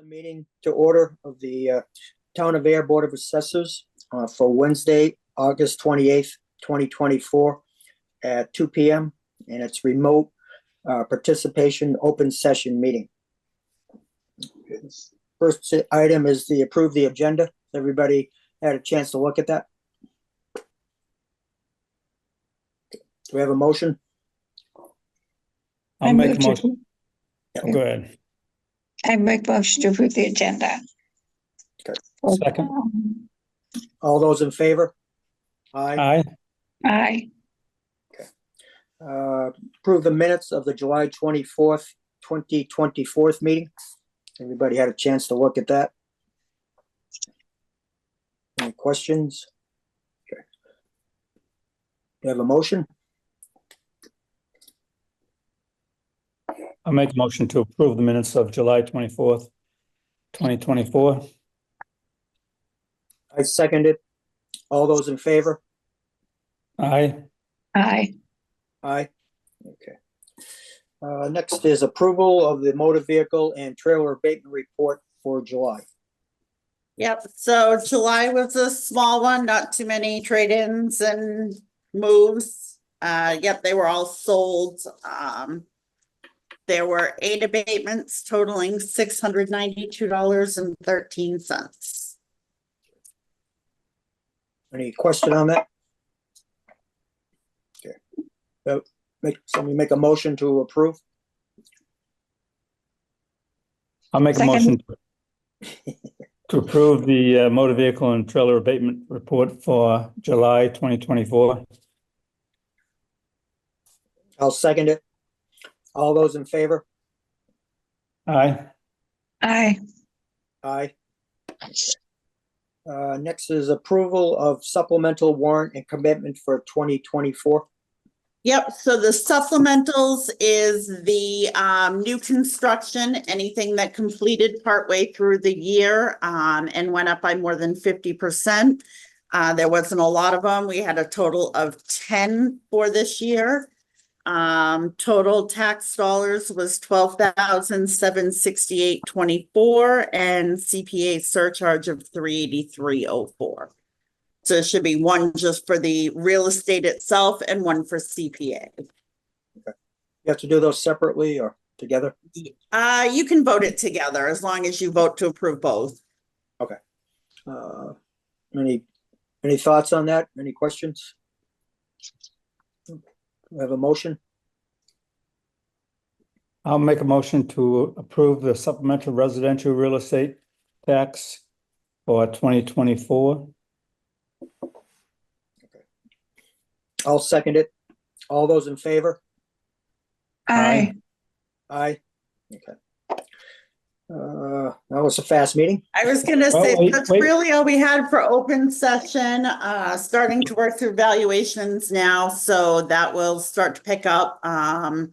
the meeting to order of the Town of Ayer Board of Assessors for Wednesday, August 28th, 2024 at 2 p.m. And it's remote participation open session meeting. First item is the approve the agenda. Everybody had a chance to look at that? Do we have a motion? I'll make a motion. Yeah. Go ahead. I make motion to approve the agenda. Okay. Second. All those in favor? Aye. Aye. Aye. Approve the minutes of the July 24th, 2024 meeting. Everybody had a chance to look at that? Any questions? Okay. Do you have a motion? I'll make a motion to approve the minutes of July 24th, 2024. I second it. All those in favor? Aye. Aye. Aye. Okay. Next is approval of the motor vehicle and trailer abatement report for July. Yep, so July was a small one, not too many trade-ins and moves. Yep, they were all sold. There were 8 abatements totaling $692.13. Any question on that? Okay. Somebody make a motion to approve? I'll make a Second. motion to approve the motor vehicle and trailer abatement report for July 2024. I'll second it. All those in favor? Aye. Aye. Aye. Next is approval of supplemental warrant and commitment for 2024. Yep, so the supplementals is the new construction, anything that completed partway through the year and went up by more than 50%. There wasn't a lot of them. We had a total of 10 for this year. Total tax dollars was $12,768.24 and CPA surcharge of $383.04. So it should be one just for the real estate itself and one for CPA. Okay. You have to do those separately or together? You can vote it together as long as you vote to approve both. Okay. Any thoughts on that? Any questions? We have a motion? I'll make a motion to approve the supplemental residential real estate tax for 2024. Okay. I'll second it. All those in favor? Aye. Aye. Okay. That was a fast meeting. I was gonna say, wait, that's wait. really all we had for open session, starting to work through valuations now, so that will start to pick up. And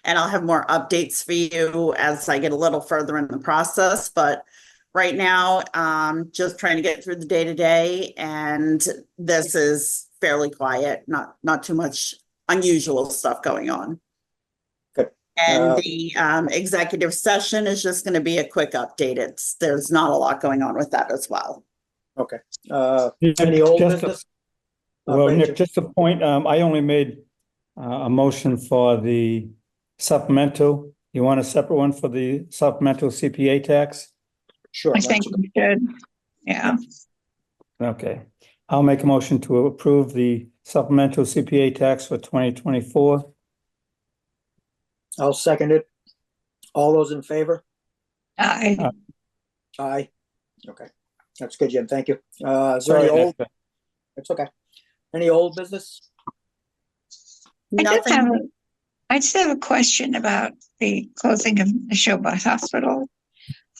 I'll have more updates for you as I get a little further in the process, but right now, just trying to get through the day-to-day, and this is fairly quiet, not too much unusual stuff going on. Good. And the executive session is just going to be a quick update. There's not a lot going on with that as well. Okay. Any old business? Well, Rachel. Nick, just a point, I only made a motion for the supplemental. You want a separate one for the supplemental CPA tax? Sure. I think we should. Yeah. Okay. I'll make a motion to approve the supplemental CPA tax for 2024. I'll second it. All those in favor? Aye. Aye. Okay. That's good, Jim. Thank you. Is there Sorry, any old? Nick. It's okay. Any old business? Nothing. I just have a question about the closing of the Showbot Hospital.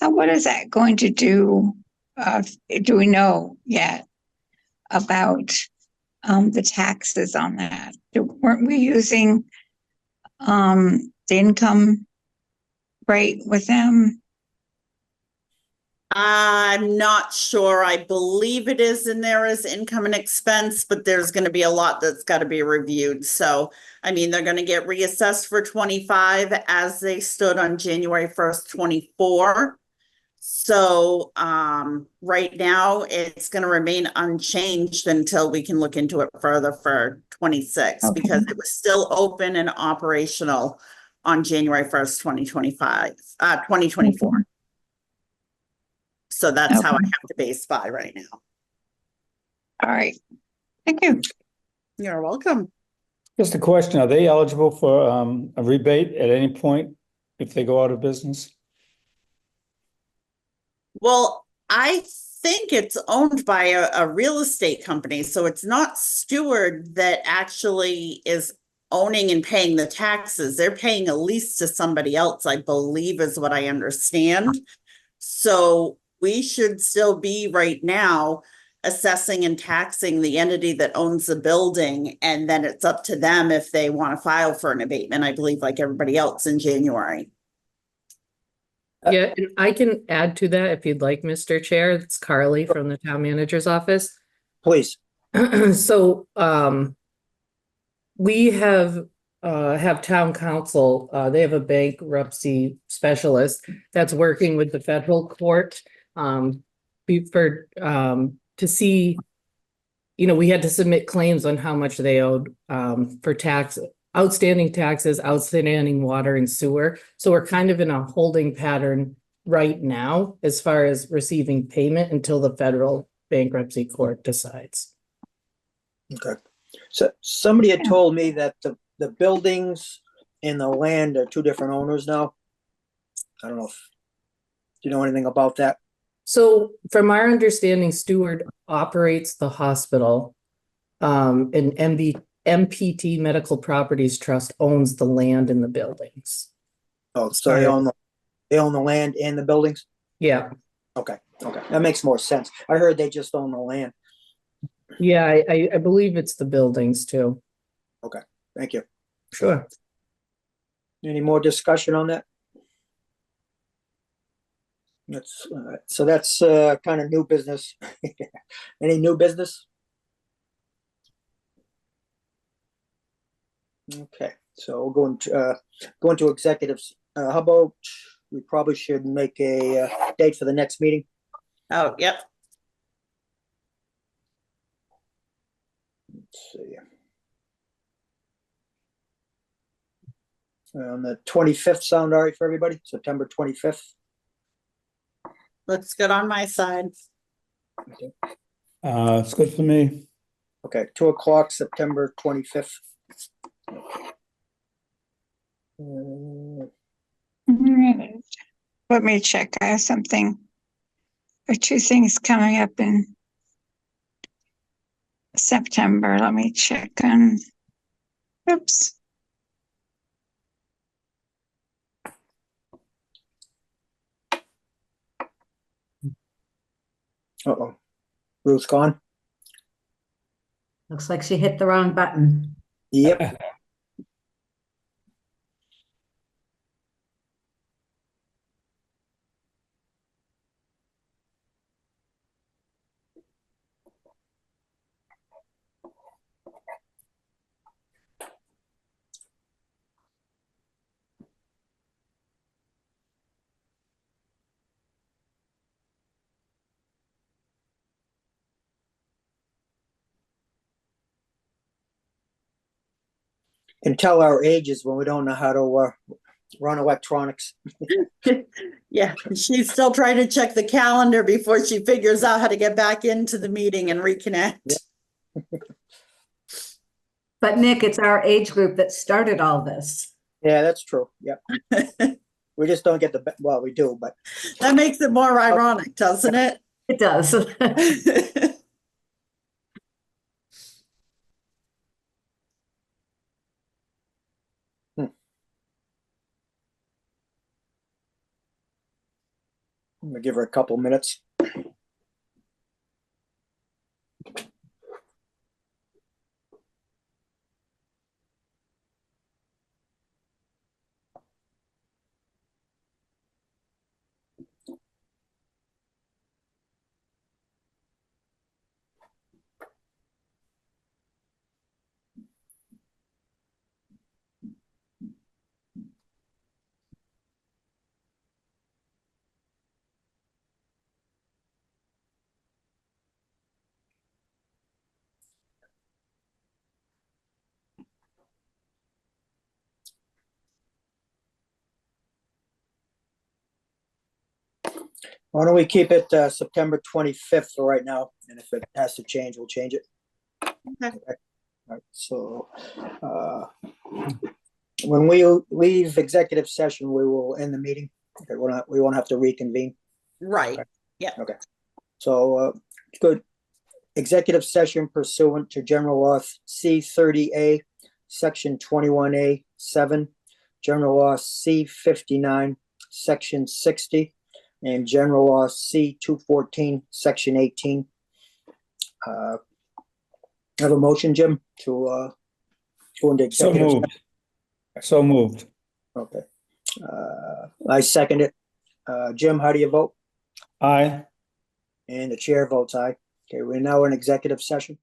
What is that going to do? Do we know yet about the taxes on that? Weren't we using the income rate with them? I'm not sure. I believe it is in there as income and expense, but there's going to be a lot that's got to be reviewed. So, I mean, they're going to get reassessed for 25 as they stood on January 1st, 24. So, right now it's gonna remain unchanged until we can look into it further for 26, Okay. because it was still open and operational on January 1st, 2024. So that's how I Okay. have to base by right now. All right. Thank you. You're welcome. Just a question, are they eligible for a rebate at any point if they go out of business? Well, I think it's owned by a real estate company, so it's not Steward that actually is owning and paying the taxes. They're paying a lease to somebody else, I believe is what I understand. So we should still be right now assessing and taxing the entity that owns the building, and then it's up to them if they want to file for an abatement, I believe, like everybody else in January. Yeah, and I can add to that if you'd like, Mr. Chair. It's Carly from the town manager's office. Please. So, we have town council, they have a bankruptcy specialist that's working with the federal court, to see, you know, we had to submit claims on how much they owed, for outstanding taxes, outstanding water and sewer. So we're kind of in a holding pattern right now as far as receiving payment until the federal bankruptcy court decides. Okay. So somebody had told me that the buildings and the land are two different owners now. I don't know if, do you know anything about that? So from our understanding, Steward operates the hospital. And MPT Medical Properties Trust owns the land and the buildings. Oh, so they own the land and the buildings? Yeah, Okay, that makes more sense. I heard they just own the land. yeah, I believe it's the buildings too. Thank you. Sure. Any more discussion on that? So that's kind of new business. Any new business? Okay, so we'll go into executives. How about we probably should make a date for the next meeting? Oh, yep. Let's see. On the 25th, sound all right for everybody? September 25th? Looks good on my side. It's good for me. Okay, 2:00, September 25th. All right. Let me check. I have something or two things coming up in September. Let me check on. Oops. Uh-oh. Ruth's gone? Looks like she hit the wrong button. Yep. Can tell our ages when we don't know how to run electronics. Yeah, she's still trying to check the calendar before she figures out how to get back into the meeting and reconnect. But Nick, it's our age group that started all this. Yeah, that's true. Yep. We just don't get well, we do, but That makes it more ironic, doesn't it? It does. I'm gonna give her a couple minutes. Why don't we keep it September 25th for right now, and if it has to change, we'll change it. Okay. All right, so when we leave executive session, we will end the meeting. Okay, we won't have to reconvene. Right. So good. Executive session pursuant to General Law C-30A, Section 21A 7, General Law C-59, Section 60, and General Law C-214, Section 18. Have a motion, Jim, to go into So executive. moved. So moved. Okay. I second it. Jim, how do you vote? Aye. And the chair votes aye. Okay, we're now in executive session.